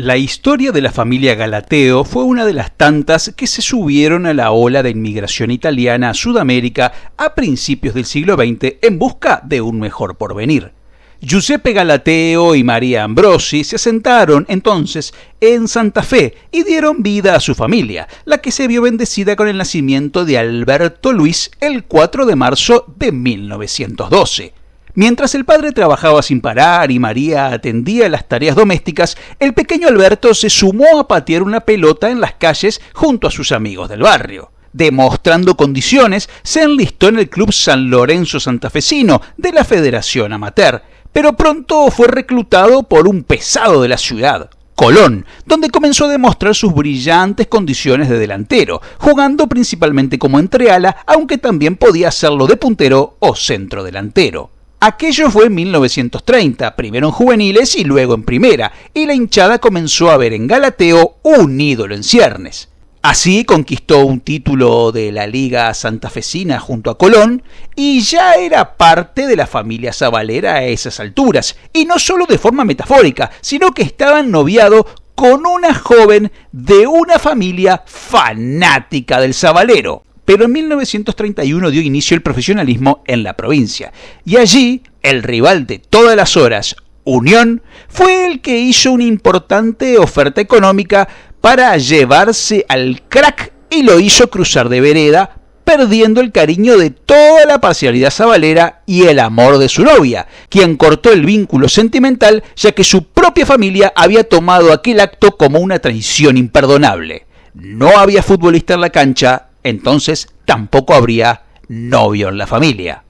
La historia de la familia Galateo fue una de las tantas que se subieron a la ola de inmigración italiana a Sudamérica a principios del siglo XX en busca de un mejor porvenir. Giuseppe Galateo y María Ambrosi se asentaron entonces en Santa Fe y dieron vida a su familia, la que se vio bendecida con el nacimiento de Alberto Luis el 4 de marzo de 1912. Mientras el padre trabajaba sin parar y María atendía las tareas domésticas, el pequeño Alberto se sumó a patear una pelota en las calles junto a sus amigos del barrio. Demostrando condiciones, se enlistó en el Club San Lorenzo Santafesino de la Federación Amateur, pero pronto fue reclutado por un pesado de la ciudad, Colón, donde comenzó a demostrar sus brillantes condiciones de delantero, jugando principalmente como entreala, aunque también podía hacerlo de puntero o centrodelantero. Aquello fue en 1930, primero en juveniles y luego en primera, y la hinchada comenzó a ver en Galateo un ídolo en ciernes. Así conquistó un título de la Liga Santafesina junto a Colón y ya era parte de la familia Zabalera a esas alturas, y no solo de forma metafórica, sino que estaba noviado con una joven de una familia fanática del Zabalero. Pero en 1931 dio inicio el profesionalismo en la provincia, y allí el rival de todas las horas, Unión, fue el que hizo una importante oferta económica para llevarse al crack y lo hizo cruzar de vereda, perdiendo el cariño de toda la parcialidad zabalera y el amor de su novia, quien cortó el vínculo sentimental ya que su propia familia había tomado aquel acto como una traición imperdonable. No había futbolista en la cancha, entonces tampoco habría novio en la familia.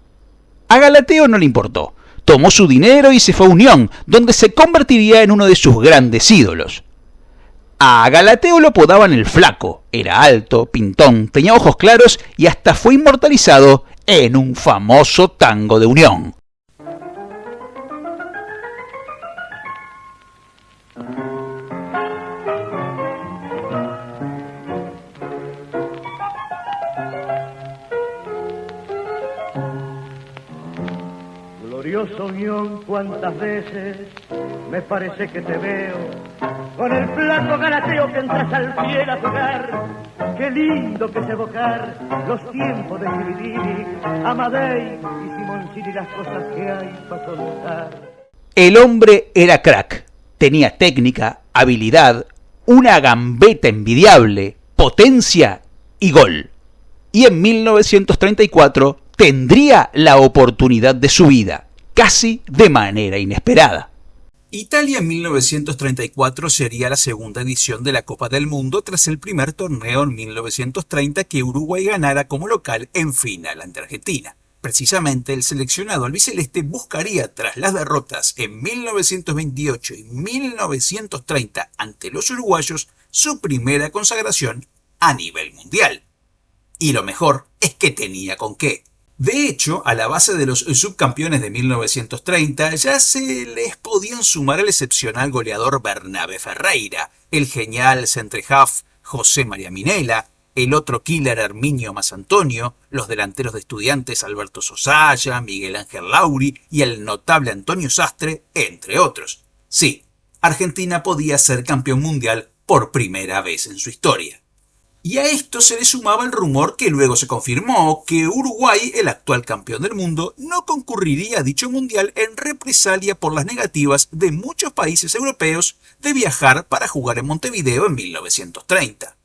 A Galateo no le importó. Tomó su dinero y se fue a Unión, donde se convertiría en uno de sus grandes ídolos. A Galateo lo apodaban el Flaco. Era alto, pintón, tenía ojos claros y hasta fue inmortalizado en un famoso tango de Unión. Glorioso Unión, cuántas veces me parece que te veo con el flaco Galateo que entras al fiel a jugar. Qué lindo que es evocar los tiempos de Gividini, Amadei y Simoncini, las cosas que hay para contar. El hombre era crack, tenía técnica, habilidad, una gambeta envidiable, potencia y gol. Y en 1934 tendría la oportunidad de su vida, casi de manera inesperada. Italia en 1934 sería la segunda edición de la Copa del Mundo tras el primer torneo en 1930 que Uruguay ganara como local en final ante Argentina. Precisamente el seleccionado albiceleste buscaría, tras las derrotas en 1928 y 1930 ante los uruguayos, su primera consagración a nivel mundial. Y lo mejor es que tenía con qué. De hecho, a la base de los subcampeones de 1930 ya se les podían sumar el excepcional goleador Bernabé Ferreira, el genial centre-half José María Minella, el otro killer Herminio Masantonio, los delanteros de Estudiantes Alberto Sosaya, Miguel Ángel Lauri y el notable Antonio Sastre, entre otros. Sí, Argentina podía ser campeón mundial por primera vez en su historia. Y a esto se le sumaba el rumor que luego se confirmó que Uruguay, el actual campeón del mundo, no concurriría a dicho mundial en represalia por las negativas de muchos países europeos de viajar para jugar en Montevideo en 1930.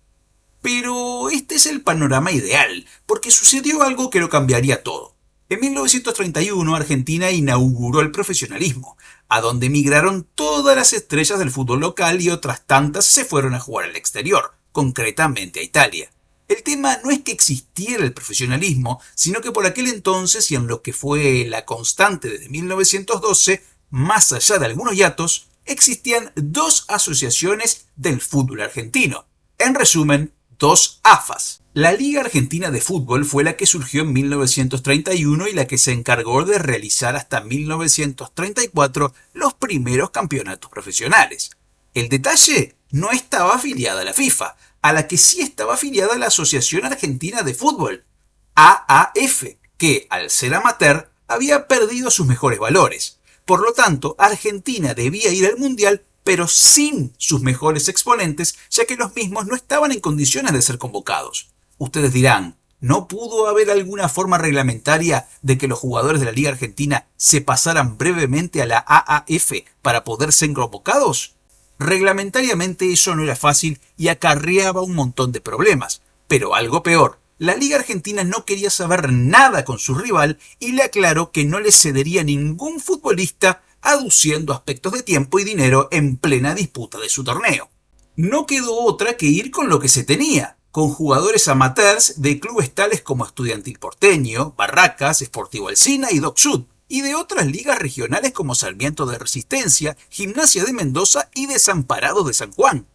Pero este es el panorama ideal, porque sucedió algo que lo cambiaría todo. En 1931 Argentina inauguró el profesionalismo, a donde migraron todas las estrellas del fútbol local y otras tantas se fueron a jugar al exterior, concretamente a Italia. El tema no es que existiera el profesionalismo, sino que por aquel entonces y en lo que fue la constante desde 1912, más allá de algunos hiatos, existían dos asociaciones del fútbol argentino. En resumen, dos AFAs. La Liga Argentina de Fútbol fue la que surgió en 1931 y la que se encargó de realizar hasta 1934 los primeros campeonatos profesionales. El detalle: no estaba afiliada a la FIFA, a la que sí estaba afiliada la Asociación Argentina de Fútbol, AAF, que, al ser amateur, había perdido sus mejores valores. Por lo tanto, Argentina debía ir al Mundial pero sin sus mejores exponentes, ya que los mismos no estaban en condiciones de ser convocados. Ustedes dirán, ¿no pudo haber alguna forma reglamentaria de que los jugadores de la Liga Argentina se pasaran brevemente a la AAF para poder ser convocados? Reglamentariamente eso no era fácil y acarreaba un montón de problemas. Pero algo peor, la Liga Argentina no quería saber nada con su rival y le aclaró que no le cedería ningún futbolista, aduciendo aspectos de tiempo y dinero en plena disputa de su torneo. No quedó otra que ir con lo que se tenía, con jugadores amateurs de clubes tales como Estudiantil Porteño, Barracas, Sportivo Alsina y Dock Sud, y de otras ligas regionales como Sarmiento de Resistencia, Gimnasia de Mendoza y Desamparados de San Juan.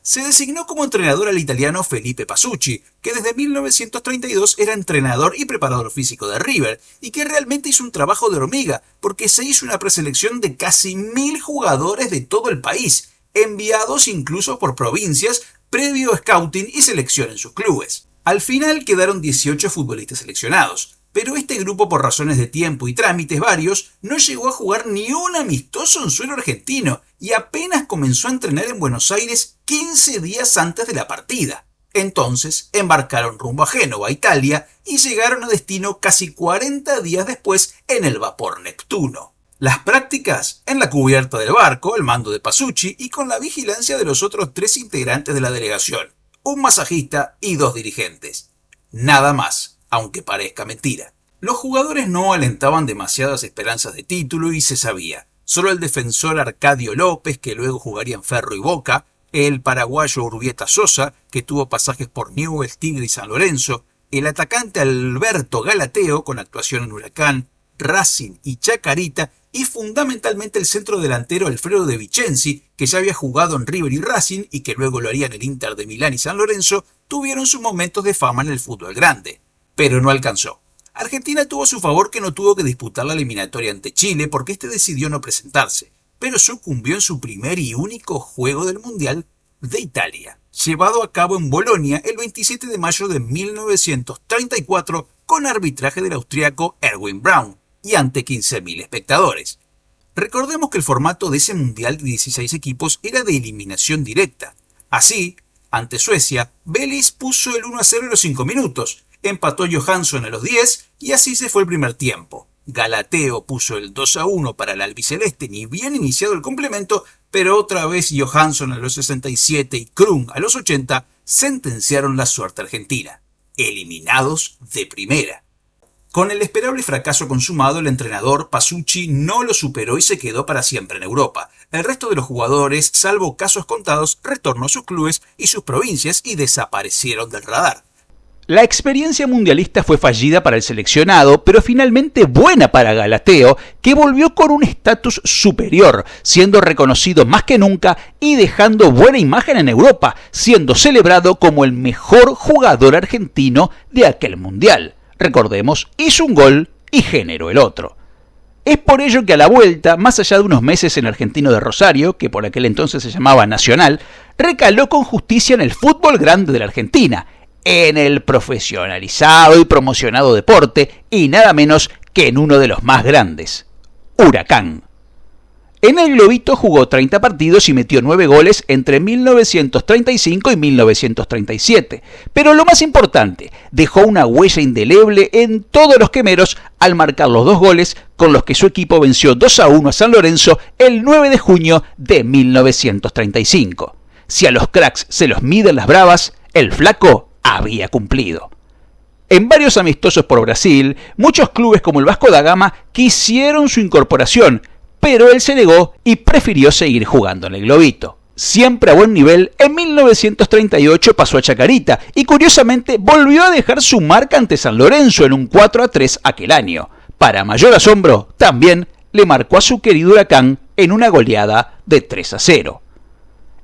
Se designó como entrenador al italiano Felipe Pasucci, que desde 1932 era entrenador y preparador físico de River, y que realmente hizo un trabajo de hormiga, porque se hizo una preselección de casi 1000 jugadores de todo el país, enviados incluso por provincias, previo scouting y selección en sus clubes. Al final quedaron 18 futbolistas seleccionados, pero este grupo, por razones de tiempo y trámites varios, no llegó a jugar ni un amistoso en suelo argentino y apenas comenzó a entrenar en Buenos Aires 15 días antes de la partida. Entonces embarcaron rumbo a Génova, Italia, y llegaron a destino casi 40 días después en el vapor Neptuno. Las prácticas en la cubierta del barco, al mando de Pasucci y con la vigilancia de los otros 3 integrantes de la delegación, un masajista y 2 dirigentes. Nada más, aunque parezca mentira. Los jugadores no alentaban demasiadas esperanzas de título y se sabía. Solo el defensor Arcadio López, que luego jugaría en Ferro y Boca, el paraguayo Urbieta Sosa, que tuvo pasajes por Newell's, Tigre y San Lorenzo, el atacante Alberto Galateo, con actuación en Huracán, Racing y Chacarita, y fundamentalmente el centro delantero Alfredo De Vicenzi, que ya había jugado en River y Racing y que luego lo haría en el Inter de Milán y San Lorenzo, tuvieron sus momentos de fama en el fútbol grande. Pero no alcanzó. Argentina tuvo a su favor que no tuvo que disputar la eliminatoria ante Chile porque este decidió no presentarse, pero sucumbió en su primer y único juego del Mundial de Italia, llevado a cabo en Bolonia el 27 de mayo de 1934 con arbitraje del austriaco Erwin Braun y ante 15.000 espectadores. Recordemos que el formato de ese Mundial de 16 equipos era de eliminación directa. Así, ante Suecia, Vélez puso el 1-0 en los 5 minutos, empató Johansson a los 10 y así se fue el primer tiempo. Galateo puso el 2-1 para el albiceleste ni bien iniciado el complemento, pero otra vez Johansson a los 67 y Krum a los 80 sentenciaron la suerte argentina. Eliminados de primera. Con el esperable fracaso consumado, el entrenador Pasucci no lo superó y se quedó para siempre en Europa. El resto de los jugadores, salvo casos contados, retornó a sus clubes y sus provincias y desaparecieron del radar. La experiencia mundialista fue fallida para el seleccionado, pero finalmente buena para Galateo, que volvió con un estatus superior, siendo reconocido más que nunca y dejando buena imagen en Europa, siendo celebrado como el mejor jugador argentino de aquel mundial. Recordemos, hizo un gol y generó el otro. Es por ello que a la vuelta, más allá de unos meses en Argentino de Rosario, que por aquel entonces se llamaba Nacional, recaló con justicia en el fútbol grande de la Argentina, en el profesionalizado y promocionado deporte, y nada menos que en uno de los más grandes, Huracán. En el Globito jugó 30 partidos y metió 9 goles entre 1935 y 1937. Pero lo más importante, dejó una huella indeleble en todos los quemeros al marcar los 2 goles con los que su equipo venció 2-1 a San Lorenzo el 9 de junio de 1935. Si a los cracks se los miden las bravas, el flaco había cumplido. En varios amistosos por Brasil, muchos clubes como el Vasco da Gama quisieron su incorporación, pero él se negó y prefirió seguir jugando en el Globito. Siempre a buen nivel, en 1938 pasó a Chacarita y curiosamente volvió a dejar su marca ante San Lorenzo en un 4-3 aquel año. Para mayor asombro, también le marcó a su querido Huracán en una goleada de 3-0.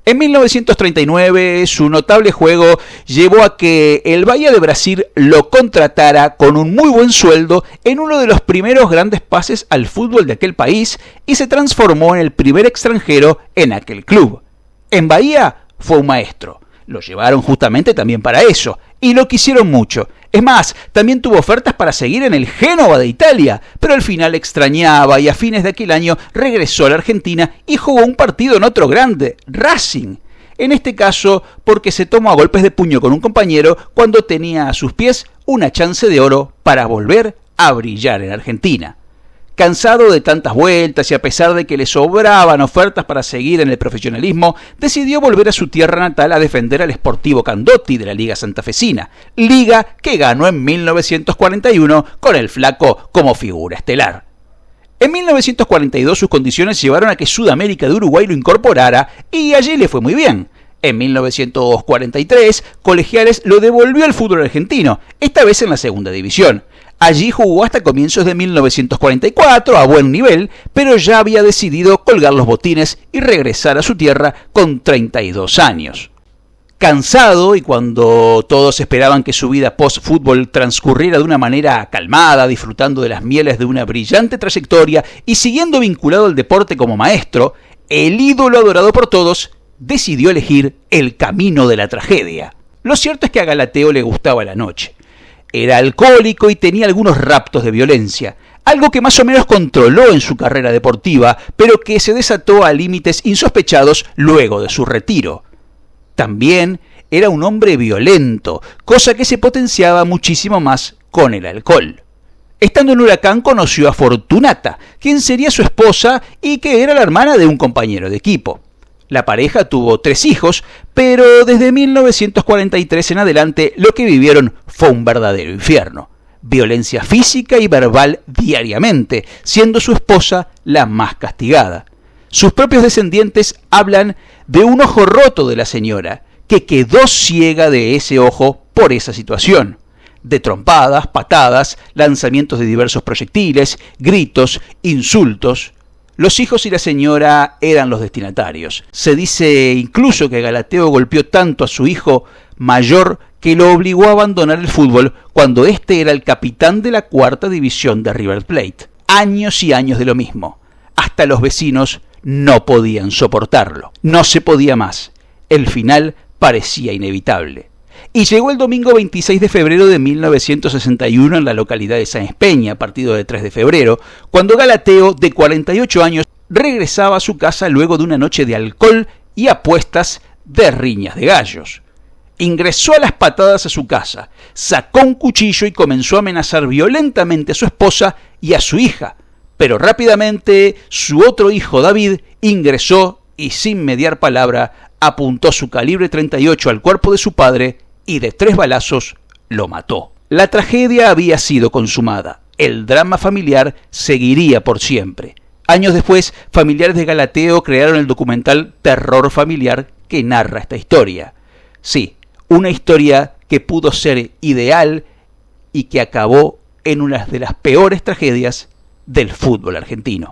En 1939, su notable juego llevó a que el Bahía de Brasil lo contratara con un muy buen sueldo en uno de los primeros grandes pases al fútbol de aquel país y se transformó en el primer extranjero en aquel club. En Bahía fue un maestro. Lo llevaron justamente también para eso y lo quisieron mucho. Es más, también tuvo ofertas para seguir en el Génova de Italia, pero al final extrañaba y a fines de aquel año regresó a la Argentina y jugó un partido en otro grande, Racing. En este caso, porque se tomó a golpes de puño con un compañero cuando tenía a sus pies una chance de oro para volver a brillar en Argentina. Cansado de tantas vueltas y a pesar de que le sobraban ofertas para seguir en el profesionalismo, decidió volver a su tierra natal a defender al Sportivo Candotti de la Liga Santafesina, liga que ganó en 1941 con el Flaco como figura estelar. En 1942 sus condiciones llevaron a que Sudamérica de Uruguay lo incorporara y allí le fue muy bien. En 1943, Colegiales lo devolvió al fútbol argentino, esta vez en la segunda división. Allí jugó hasta comienzos de 1944 a buen nivel, pero ya había decidido colgar los botines y regresar a su tierra con 32 años. Cansado y cuando todos esperaban que su vida post-fútbol transcurriera de una manera calmada, disfrutando de las mieles de una brillante trayectoria y siguiendo vinculado al deporte como maestro, el ídolo adorado por todos decidió elegir el camino de la tragedia. Lo cierto es que a Galateo le gustaba la noche. Era alcohólico y tenía algunos raptos de violencia, algo que más o menos controló en su carrera deportiva, pero que se desató a límites insospechados luego de su retiro. También era un hombre violento, cosa que se potenciaba muchísimo más con el alcohol. Estando en Huracán conoció a Fortunata, quien sería su esposa y que era la hermana de un compañero de equipo. La pareja tuvo 3 hijos, pero desde 1943 en adelante lo que vivieron fue un verdadero infierno. Violencia física y verbal diariamente, siendo su esposa la más castigada. Sus propios descendientes hablan de un ojo roto de la señora, que quedó ciega de ese ojo por esa situación. De trompadas, patadas, lanzamientos de diversos proyectiles, gritos, insultos. Los hijos y la señora eran los destinatarios. Se dice incluso que Galateo golpeó tanto a su hijo mayor que lo obligó a abandonar el fútbol cuando éste era el capitán de la 4ª división de River Plate. Años y años de lo mismo. Hasta los vecinos no podían soportarlo. No se podía más. El final parecía inevitable. Y llegó el domingo 26 de febrero de 1961 en la localidad de Sáenz Peña, partido de 3 de febrero, cuando Galateo, de 48 años, regresaba a su casa luego de una noche de alcohol y apuestas de riñas de gallos. Ingresó a las patadas a su casa, sacó un cuchillo y comenzó a amenazar violentamente a su esposa y a su hija, pero rápidamente su otro hijo David ingresó y sin mediar palabra apuntó su calibre 38 al cuerpo de su padre y de 3 balazos lo mató. La tragedia había sido consumada. El drama familiar seguiría por siempre. Años después, familiares de Galateo crearon el documental Terror Familiar que narra esta historia. Sí, una historia que pudo ser ideal y que acabó en una de las peores tragedias del fútbol argentino.